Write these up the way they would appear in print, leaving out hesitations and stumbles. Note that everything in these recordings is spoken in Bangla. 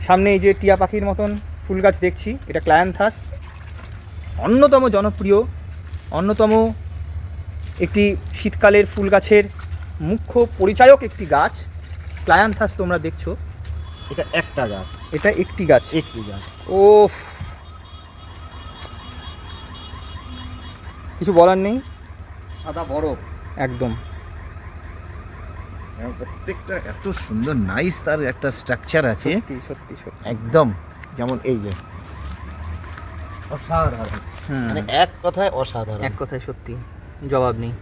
সামনে এই যে টিয়া পাখির মতন ফুল গাছ দেখছি, এটা ক্লায়ান্থাস, অন্যতম জনপ্রিয়, অন্যতম একটি শীতকালের ফুল গাছের মুখ্য পরিচায়ক একটি গাছ ক্লায়ান্থাস। তোমরা দেখছো এটা একটা গাছ, এটা একটি গাছ, ও কিছু বলার নেই, সাদা বরফ একদম। প্রত্যেকটা এত সুন্দর নাইস, তার একটা স্ট্রাকচার আছে, সত্যি সত্যি সত্যি একদম। যেমন এই যে অসাধারণ, মানে এক কথায় অসাধারণ, এক কথায় সত্যি, জবাব নেই।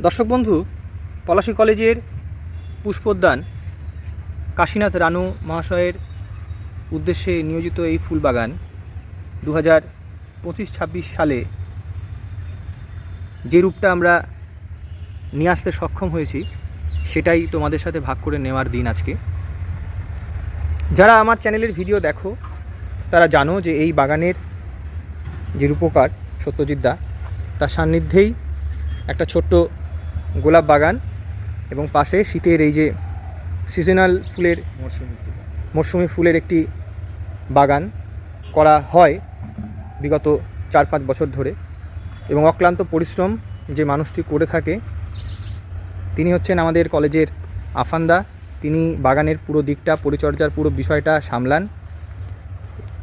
দর্শক বন্ধু, পলাশী কলেজের পুষ্পোদ্যান কাশীনাথ রানু মহাশয়ের উদ্দেশ্যে নিয়োজিত এই ফুলবাগান 2025-26 সালে যে রূপটা আমরা নিয়ে আসতে সক্ষম হয়েছি সেটাই তোমাদের সাথে ভাগ করে নেওয়ার দিন আজকে। যারা আমার চ্যানেলের ভিডিও দেখো তারা জানো যে এই বাগানের যে রূপকার সত্যজিৎ দা, তার সান্নিধ্যেই একটা ছোট্ট গোলাপ বাগান এবং পাশে শীতের এই যে সিজনাল ফুলের মরশুমি ফুলের একটি বাগান করা হয় বিগত 4-5 বছর ধরে। এবং অক্লান্ত পরিশ্রম যে মানুষটি করে থাকে তিনি হচ্ছেন আমাদের কলেজের আফান্দা। তিনি বাগানের পুরো দিকটা, পরিচর্যার পুরো বিষয়টা সামলান।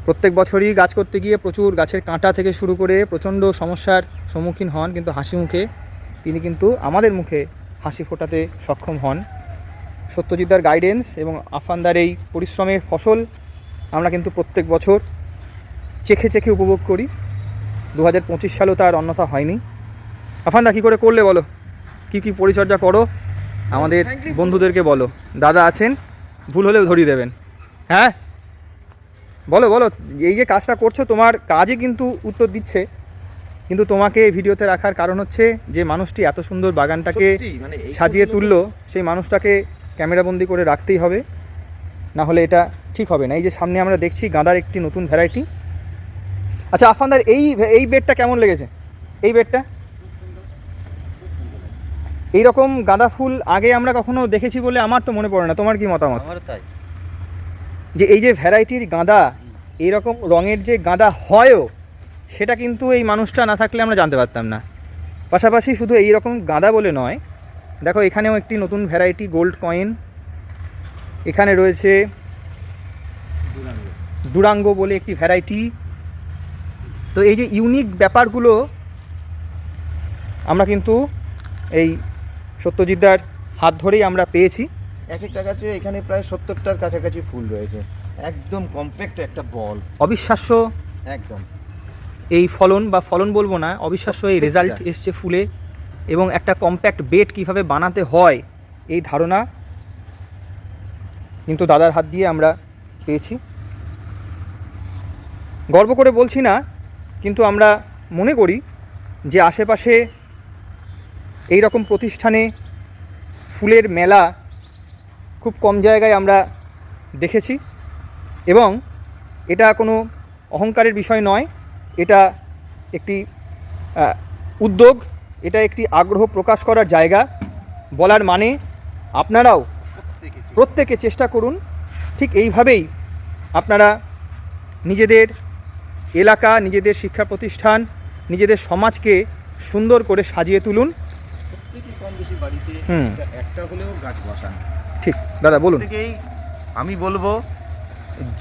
প্রত্যেক বছরই গাছ করতে গিয়ে প্রচুর গাছের কাঁটা থেকে শুরু করে প্রচণ্ড সমস্যার সম্মুখীন হন, কিন্তু হাসি মুখে তিনি কিন্তু আমাদের মুখে হাসি ফোটাতে সক্ষম হন। সত্যজিৎদার গাইডেন্স এবং আফান্দার এই পরিশ্রমের ফসল আমরা কিন্তু প্রত্যেক বছর চেখে চেখে উপভোগ করি। 2025 সালেও তার অন্যথা হয়নি। আফান্দা কী করে করলে বলো, কী কী পরিচর্যা করো আমাদের বন্ধুদেরকে বলো, দাদা আছেন, ভুল হলেও ধরিয়ে দেবেন। হ্যাঁ বলো বলো, এই যে কাজটা করছো তোমার কাজই কিন্তু উত্তর দিচ্ছে, কিন্তু তোমাকে ভিডিওতে রাখার কারণ হচ্ছে যে মানুষটি এত সুন্দর বাগানটাকে সাজিয়ে তুললো সেই মানুষটাকে ক্যামেরাবন্দি করে রাখতেই হবে, না হলে এটা ঠিক হবে না। এই যে সামনে আমরা দেখছি গাঁদার একটি নতুন ভ্যারাইটি। আচ্ছা আফান্দার এই বেডটা কেমন লেগেছে? এই বেডটা এইরকম গাঁদা ফুল আগে আমরা কখনো দেখেছি বলে আমার তো মনে পড়ে না, তোমার কি মতামত? আমার তাই, যে এই যে ভ্যারাইটির গাঁদা, এইরকম রঙের যে গাঁদা হয়ও সেটা কিন্তু এই মানুষটা না থাকলে আমরা জানতে পারতাম না। পাশাপাশি শুধু এই রকম গাঁদা বলে নয়, দেখো এখানেও একটি নতুন ভ্যারাইটি গোল্ড কয়েন, এখানে রয়েছে দুরাঙ্গ বলে একটি ভ্যারাইটি। তো এই যে ইউনিক ব্যাপারগুলো আমরা কিন্তু এই সত্যজিৎদার হাত ধরেই আমরা পেয়েছি। এক একটা গাছে এখানে প্রায় 70টার কাছাকাছি ফুল রয়েছে, একদম কমপ্যাক্ট একটা বল, অবিশ্বাস্য একদম। এই ফলন, বা ফলন বলবো না, অবিশ্বাস্য এই রেজাল্ট এসছে ফুলে, এবং একটা কম্প্যাক্ট বেড কীভাবে বানাতে হয় এই ধারণা কিন্তু দাদার হাত দিয়ে আমরা পেয়েছি। গর্ব করে বলছি না, কিন্তু আমরা মনে করি যে আশেপাশে এই রকম প্রতিষ্ঠানে ফুলের মেলা খুব কম জায়গায় আমরা দেখেছি, এবং এটা কোনো অহংকারের বিষয় নয়, এটা একটি উদ্যোগ, এটা একটি আগ্রহ প্রকাশ করার জায়গা। বলার মানে আপনারাও প্রত্যেকে চেষ্টা করুন ঠিক এইভাবেই আপনারা নিজেদের এলাকা, নিজেদের শিক্ষা প্রতিষ্ঠান, নিজেদের সমাজকে সুন্দর করে সাজিয়ে তুলুন। প্রত্যেকেই কম বেশি বাড়িতে একটা হলেও গাছ বসান। ঠিক দাদা বলুন। প্রত্যেকেই আমি বলবো,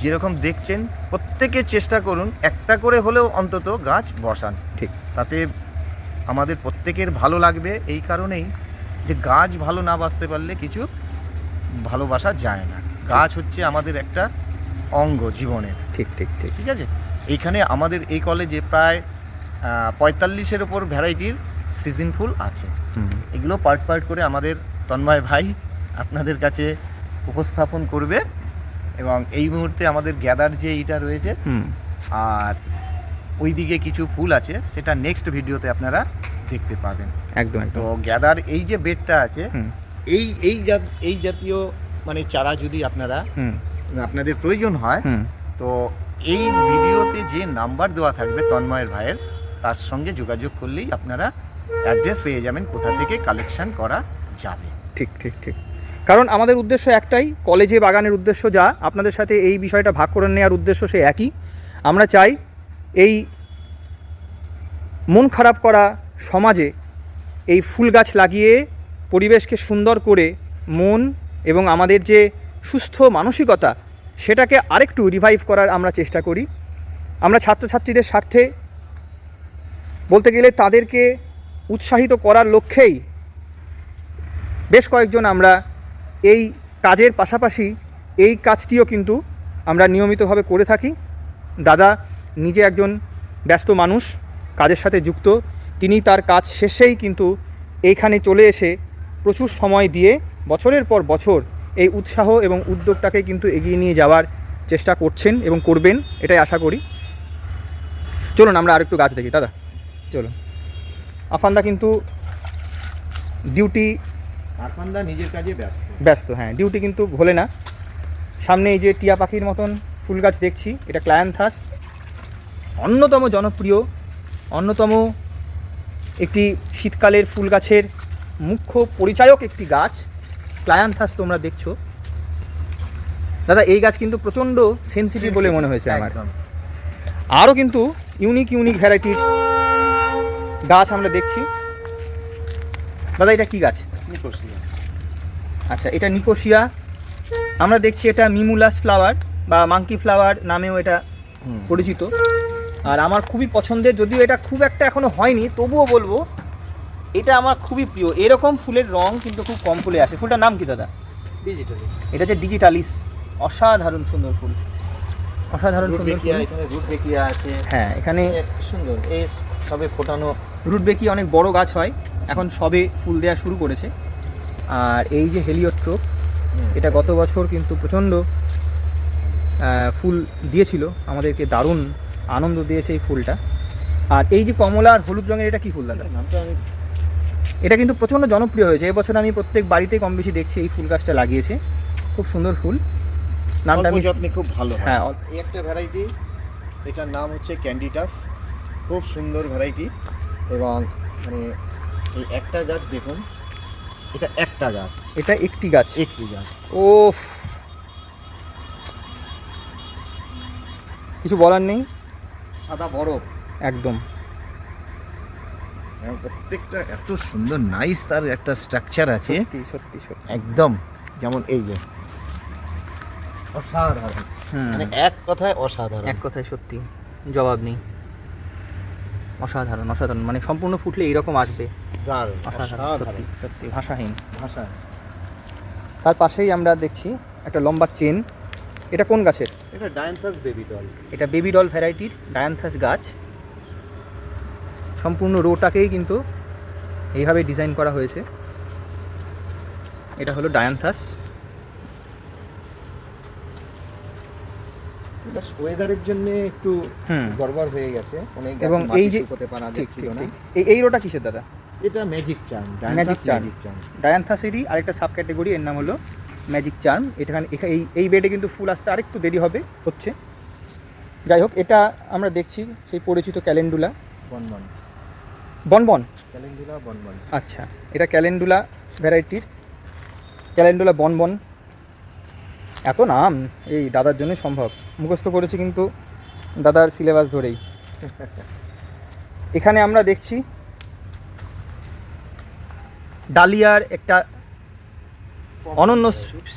যেরকম দেখছেন প্রত্যেকে চেষ্টা করুন একটা করে হলেও অন্তত গাছ বসান। ঠিক, তাতে আমাদের প্রত্যেকের ভালো লাগবে। এই কারণেই যে গাছ ভালো না বাঁচতে পারলে কিছু ভালোবাসা যায় না। গাছ হচ্ছে আমাদের একটা অঙ্গ জীবনের। ঠিক ঠিক ঠিক ঠিক আছে। এইখানে আমাদের এই কলেজে প্রায় 45-এর ওপর ভ্যারাইটির সিজন ফুল আছে। এগুলো পার্ট পার্ট করে আমাদের তন্ময় ভাই আপনাদের কাছে উপস্থাপন করবে, এবং এই মুহূর্তে আমাদের গ্যাদার যে এইটা রয়েছে আর ওই দিকে কিছু ফুল আছে, সেটা নেক্সট ভিডিওতে আপনারা দেখতে পাবেন। একদম। তো গ্যাদার এই যে বেডটা আছে, এই জাতীয় মানে চারা যদি আপনাদের প্রয়োজন হয়, তো এই ভিডিওতে যে নাম্বার দেওয়া থাকবে তন্ময়ের ভাইয়ের, তার সঙ্গে যোগাযোগ করলেই আপনারা অ্যাড্রেস পেয়ে যাবেন কোথা থেকে কালেকশন করা যাবে। ঠিক ঠিক ঠিক। কারণ আমাদের উদ্দেশ্য একটাই, কলেজে বাগানের উদ্দেশ্য যা, আপনাদের সাথে এই বিষয়টা ভাগ করে নেওয়ার উদ্দেশ্য সে একই। আমরা চাই এই মন খারাপ করা সমাজে এই ফুল গাছ লাগিয়ে পরিবেশকে সুন্দর করে মন এবং আমাদের যে সুস্থ মানসিকতা সেটাকে আরেকটু রিভাইভ করার আমরা চেষ্টা করি। আমরা ছাত্রছাত্রীদের স্বার্থে বলতে গেলে তাদেরকে উৎসাহিত করার লক্ষ্যেই বেশ কয়েকজন আমরা এই কাজের পাশাপাশি এই কাজটিও কিন্তু আমরা নিয়মিতভাবে করে থাকি। দাদা নিজে একজন ব্যস্ত মানুষ, কাজের সাথে যুক্ত। তিনি তার কাজ শেষেই কিন্তু এইখানে চলে এসে প্রচুর সময় দিয়ে বছরের পর বছর এই উৎসাহ এবং উদ্যোগটাকে কিন্তু এগিয়ে নিয়ে যাওয়ার চেষ্টা করছেন এবং করবেন, এটাই আশা করি। চলুন আমরা আরেকটু গাছ দেখি দাদা, চলুন। আফানদা কিন্তু ডিউটি, আরফানদা নিজের কাজে ব্যস্ত, হ্যাঁ, ডিউটি কিন্তু ভোলে না। সামনে এই যে টিয়া পাখির মতন ফুল গাছ দেখছি, এটা ক্লায়ান্থাস, অন্যতম জনপ্রিয়, অন্যতম একটি শীতকালের ফুল গাছের মুখ্য পরিচায়ক একটি গাছ ক্লায়ান্থাস তোমরা দেখছো। দাদা এই গাছ কিন্তু প্রচণ্ড সেন্সিটিভ বলে মনে হয়েছে আমার। আরও কিন্তু ইউনিক ভ্যারাইটির গাছ আমরা দেখছি। দাদা এটা কি গাছ? নিকোসিয়া। আচ্ছা, এটা নিকোসিয়া। আমরা দেখছি এটা মিমুলাস ফ্লাওয়ার বা মাঙ্কি ফ্লাওয়ার নামেও এটা পরিচিত। আর আমার খুবই পছন্দের, যদিও এটা খুব একটা এখনও হয়নি, তবুও বলবো এটা আমার খুবই প্রিয়। এরকম ফুলের রং কিন্তু খুব কম ফুলে আসে। ফুলটার নাম কি দাদা? ডিজিটালিস। এটা হচ্ছে ডিজিটালিস, অসাধারণ সুন্দর ফুল, অসাধারণ সুন্দর ফুল। এখানে রুট বেকিয়া আছে, হ্যাঁ এখানে সুন্দর, এই সবে ফোটানো রুট বেকি অনেক বড় গাছ হয়, এখন সবে ফুল দেওয়া শুরু করেছে। আর এই যে হেলিওট্রোপ, এটা গত বছর কিন্তু প্রচণ্ড ফুল দিয়েছিল, আমাদেরকে দারুণ আনন্দ দিয়েছে এই ফুলটা। আর এই যে কমলা আর হলুদ রঙের, এটা কি ফুল দাদা? নামটা আমি, এটা কিন্তু প্রচণ্ড জনপ্রিয় হয়েছে এবছর। আমি প্রত্যেক বাড়িতে কম বেশি দেখছি এই ফুল গাছটা লাগিয়েছে, খুব সুন্দর ফুল। নামটা আমি যত্নে খুব ভালো। হ্যাঁ, এই একটা ভ্যারাইটি, এটার নাম হচ্ছে ক্যান্ডি টাফ, খুব সুন্দর ভ্যারাইটি। এবং মানে এই একটা গাছ দেখুন, এটা একটা গাছ, এটা একটি গাছ, একটি গাছ। ও কিছু বলার নেই, সাদা বরফ একদম। এবং প্রত্যেকটা এত সুন্দর নাইস, তার একটা স্ট্রাকচার আছে, সত্যি সত্যি সত্যি একদম যেমন এই যে অসাধারণ, মানে এক কথায় অসাধারণ, এক কথায় সত্যি জবাব নেই। অসাধারণ অসাধারণ, মানে সম্পূর্ণ ফুটলে এইরকম আসবে, দারুণ, অসাধারণ সত্যি সত্যি, ভাষাহীন। ভাষা। তার পাশেই আমরা দেখছি একটা লম্বা চেন। এটা কোন গাছের? এটা ডায়ান্থাস বেবি ডল। এটা বেবি ডল ভ্যারাইটির ডায়ান্থাস গাছ। সম্পূর্ণ রোটাকেই কিন্তু এইভাবে ডিজাইন করা হয়েছে। এটা হলো ডায়ান্থাস। এটা ওয়েদারের জন্য একটু গড়বড় হয়ে গেছে অনেক, এবং এই যে শুকোতে পারা যাচ্ছিল না। এই রোটা কিসের দাদা? এটা ম্যাজিক চার্ম, ম্যাজিক চার্ম। ডায়ান্থাসেরই আরেকটা সাব ক্যাটাগরি, এর নাম হলো ম্যাজিক চার্ম। এখানে এই বেডে কিন্তু ফুল আসতে আরেকটু দেরি হচ্ছে। যাই হোক, এটা আমরা দেখছি সেই পরিচিত ক্যালেন্ডুলা বনবন। ক্যালেন্ডুলা বনবন, আচ্ছা, এটা ক্যালেন্ডুলা ভ্যারাইটির ক্যালেন্ডুলা বনবন। এত নাম এই দাদার জন্য সম্ভব, মুখস্থ করেছি কিন্তু দাদার সিলেবাস ধরেই। এখানে আমরা দেখছি ডালিয়ার একটা অনন্য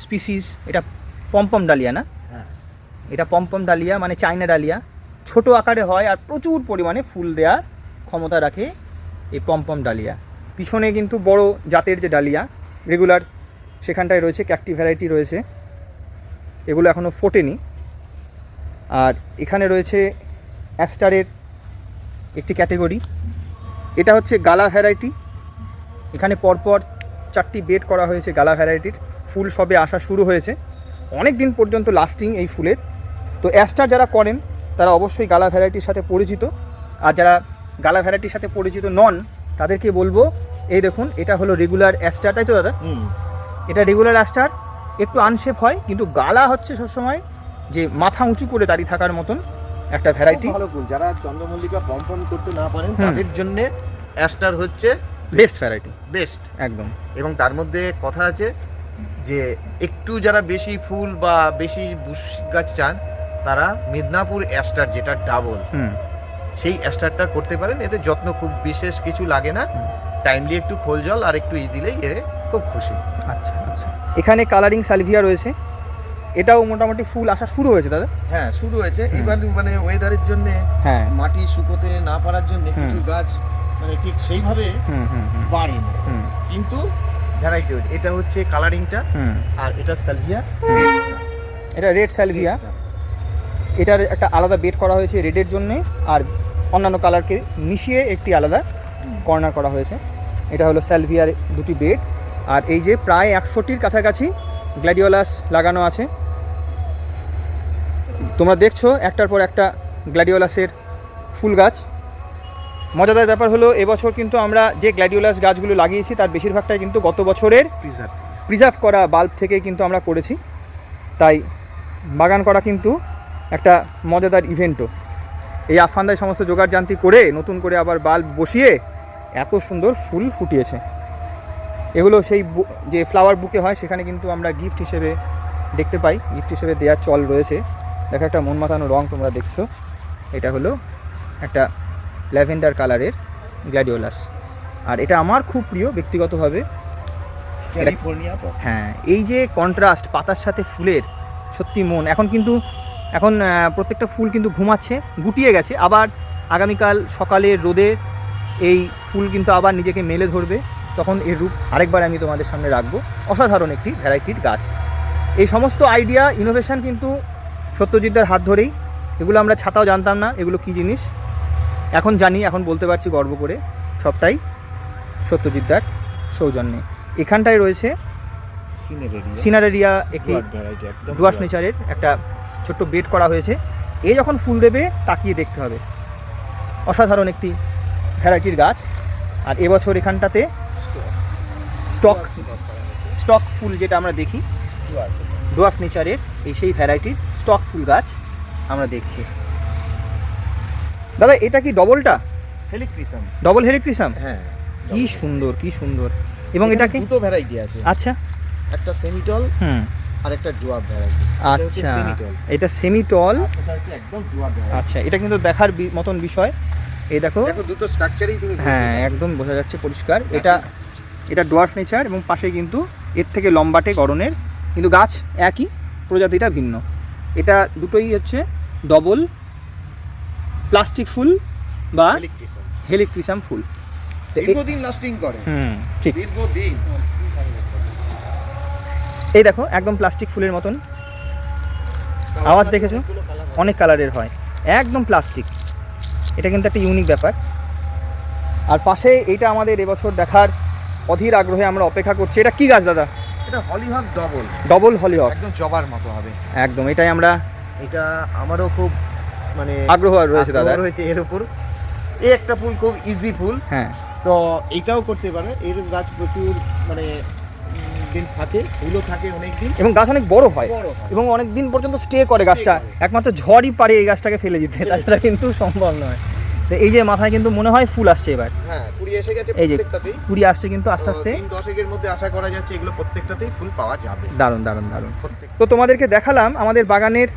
স্পিসিস, এটা পমপম ডালিয়া না? হ্যাঁ, এটা পমপম ডালিয়া, মানে চায়না ডালিয়া। ছোট আকারে হয় আর প্রচুর পরিমাণে ফুল দেওয়ার ক্ষমতা রাখে এই পমপম ডালিয়া। পিছনে কিন্তু বড় জাতের যে ডালিয়া রেগুলার সেখানটায় রয়েছে, ক্যাকটি ভ্যারাইটি রয়েছে, এগুলো এখনও ফোটেনি। আর এখানে রয়েছে অ্যাস্টারের একটি ক্যাটেগরি, এটা হচ্ছে গালা ভ্যারাইটি। এখানে পরপর 4টি বেড করা হয়েছে গালা ভ্যারাইটির। ফুল সবে আসা শুরু হয়েছে, অনেক দিন পর্যন্ত লাস্টিং এই ফুলের। তো অ্যাস্টার যারা করেন তারা অবশ্যই গালা ভ্যারাইটির সাথে পরিচিত, আর যারা গালা ভ্যারাইটির সাথে পরিচিত নন তাদেরকে বলবো, এই দেখুন এটা হলো রেগুলার অ্যাস্টার, তাই তো দাদা? এটা রেগুলার অ্যাস্টার, একটু আনশেপ হয় কিন্তু গালা হচ্ছে সবসময় যে মাথা উঁচু করে দাঁড়িয়ে থাকার মতন একটা ভ্যারাইটি। ভালো ফুল, যারা চন্দ্রমল্লিকা পমপম করতে না পারেন তাদের জন্য অ্যাস্টার হচ্ছে বেস্ট ভ্যারাইটি, বেস্ট একদম। এবং তার মধ্যে কথা আছে, যে একটু যারা বেশি ফুল বা বেশি বুশ গাছ চান তারা মিদনাপুর অ্যাস্টার যেটা ডাবল সেই অ্যাস্টারটা করতে পারেন। এতে যত্ন খুব বিশেষ কিছু লাগে না, টাইমলি একটু খোল জল আর একটু দিলেই এ খুব খুশি। আচ্ছা আচ্ছা, এখানে কালারিং সালভিয়া রয়েছে, এটাও মোটামুটি ফুল আসা শুরু হয়েছে দাদা? হ্যাঁ শুরু হয়েছে। এবার মানে ওয়েদারের জন্য হ্যাঁ মাটি শুকোতে না পারার জন্য কিছু গাছ মানে ঠিক সেইভাবে বাড়েনি, কিন্তু ভ্যারাইটি হচ্ছে। এটা হচ্ছে কালারিংটা, আর এটা সালভিয়া, এটা রেড সালভিয়া। এটার একটা আলাদা বেড করা হয়েছে রেডের জন্যে, আর অন্যান্য কালারকে মিশিয়ে একটি আলাদা কর্নার করা হয়েছে। এটা হলো সালভিয়ার দুটি বেড। আর এই যে প্রায় 100টির কাছাকাছি গ্ল্যাডিওলাস লাগানো আছে। তোমরা দেখছো একটার পর একটা গ্ল্যাডিওলাসের ফুল গাছ। মজাদার ব্যাপার হলো এবছর কিন্তু আমরা যে গ্ল্যাডিওলাস গাছগুলো লাগিয়েছি তার বেশিরভাগটাই কিন্তু গত বছরের প্রিজার্ভ করা বাল্ব থেকে কিন্তু আমরা করেছি। তাই বাগান করা কিন্তু একটা মজাদার ইভেন্টও। এই আফান্দায় সমস্ত জোগাড়যন্ত্রী করে নতুন করে আবার বাল্ব বসিয়ে এত সুন্দর ফুল ফুটিয়েছে। এগুলো সেই যে ফ্লাওয়ার বুকে হয় সেখানে কিন্তু আমরা গিফট হিসেবে দেখতে পাই, গিফট হিসেবে দেওয়ার চল রয়েছে। দেখো একটা মন মাতানো রং তোমরা দেখছো, এটা হলো একটা ল্যাভেন্ডার কালারের গ্ল্যাডিওলাস। আর এটা আমার খুব প্রিয় ব্যক্তিগতভাবে, ক্যালিফোর্নিয়া। হ্যাঁ, এই যে কন্ট্রাস্ট পাতার সাথে ফুলের, সত্যি মন এখন প্রত্যেকটা ফুল কিন্তু ঘুমাচ্ছে, গুটিয়ে গেছে। আবার আগামীকাল সকালের রোদে এই ফুল কিন্তু আবার নিজেকে মেলে ধরবে, তখন এর রূপ আরেকবার আমি তোমাদের সামনে রাখবো। অসাধারণ একটি ভ্যারাইটির গাছ। এই সমস্ত আইডিয়া ইনোভেশন কিন্তু সত্যজিৎদার হাত ধরেই। এগুলো আমরা ছাতাও জানতাম না এগুলো কী জিনিস, এখন জানি, এখন বলতে পারছি গর্ব করে। সবটাই সত্যজিৎদার সৌজন্যে। এখানটায় রয়েছে সিনারেরিয়া, একটি ডুয়ার্ফ নেচারের একটা ছোট্ট বেড করা হয়েছে। এ যখন ফুল দেবে তাকিয়ে দেখতে হবে, অসাধারণ একটি ভ্যারাইটির গাছ। আর এবছর এখানটাতে স্টক ফুল যেটা আমরা দেখি ডুয়ার্ফ নেচারের, এই সেই ভ্যারাইটির স্টক ফুল গাছ আমরা দেখছি। দাদা এটা কি ডবলটা? হেলিক্রিসাম, ডবল হেলিক্রিসাম। হ্যাঁ, কি সুন্দর কি সুন্দর। এবং এটাকে দুটো ভ্যারাইটি আছে। আচ্ছা, একটা সেমিটল আর একটা ডুয়ার্ফ ভ্যারাইটি। আচ্ছা, এটা সেমিটল, এটা হচ্ছে একদম ডুয়ার্ফ ভ্যারাইটি। আচ্ছা, এটা কিন্তু দেখার মতন বিষয়। এই দেখো দুটো স্ট্রাকচারই তুমি, হ্যাঁ একদম বোঝা যাচ্ছে পরিষ্কার। এটা ডুয়ার্ফ নেচার এবং পাশে কিন্তু এর থেকে লম্বাটে গড়নের, কিন্তু গাছ একই, প্রজাতিটা ভিন্ন। এটা দুটোই হচ্ছে ডবল প্লাস্টিক ফুল বা হেলিক্রিসাম ফুল। দীর্ঘদিন লাস্টিং করে। ঠিক, দীর্ঘদিন। এই দেখো একদম প্লাস্টিক ফুলের মতন আওয়াজ দেখেছো, অনেক কালারের হয়, একদম প্লাস্টিক। এটা কিন্তু একটা ইউনিক ব্যাপার। আর পাশে এইটা আমাদের এবছর দেখার অধীর আগ্রহে আমরা অপেক্ষা করছি। এটা কি গাছ দাদা? এটা হলিহক ডবল হলিহক, একদম জবার মতো হবে একদম। এটাই আমরা, এটা আমারও খুব মানে আগ্রহ রয়েছে দাদা রয়েছে এর উপর। এই একটা ফুল খুব ইজি ফুল, হ্যাঁ, তো এটাও করতে পারে। এর গাছ প্রচুর মানে দিন থাকে, ফুলও থাকে অনেক দিন, এবং গাছ অনেক বড় হয় এবং অনেক দিন পর্যন্ত স্টে করে গাছটা। একমাত্র ঝড়ই পারে এই গাছটাকে ফেলে দিতে, তাছাড়া কিন্তু সম্ভব নয়। তো এই যে মাথায় কিন্তু মনে হয় ফুল আসছে এবার, হ্যাঁ কুড়ি এসে গেছে, এই যে প্রত্যেকটাতেই কুড়ি আসছে কিন্তু আস্তে আস্তে। 10 এর মধ্যে আশা করা যাচ্ছে এগুলো প্রত্যেকটাতেই ফুল পাওয়া যাবে। দারুণ দারুণ দারুণ। তো তোমাদেরকে দেখালাম আমাদের বাগানের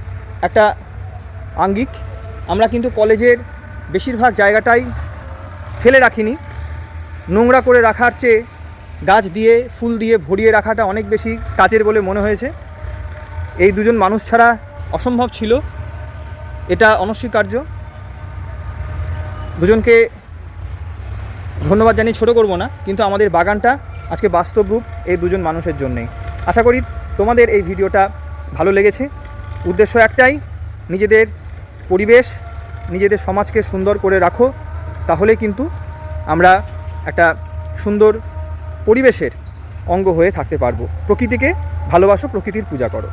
একটা আঙ্গিক। আমরা কিন্তু কলেজের বেশিরভাগ জায়গাটাই ফেলে রাখিনি, নোংরা করে রাখার চেয়ে গাছ দিয়ে ফুল দিয়ে ভরিয়ে রাখাটা অনেক বেশি কাজের বলে মনে হয়েছে। এই দুজন মানুষ ছাড়া অসম্ভব ছিল, এটা অনস্বীকার্য। দুজনকে ধন্যবাদ জানিয়ে ছোটো করব না, কিন্তু আমাদের বাগানটা আজকে বাস্তব রূপ এই দুজন মানুষের জন্যেই। আশা করি তোমাদের এই ভিডিওটা ভালো লেগেছে। উদ্দেশ্য একটাই, নিজেদের পরিবেশ, নিজেদের সমাজকে সুন্দর করে রাখো, তাহলে কিন্তু আমরা একটা সুন্দর পরিবেশের অঙ্গ হয়ে থাকতে পারবো। প্রকৃতিকে ভালোবাসো, প্রকৃতির পূজা করো।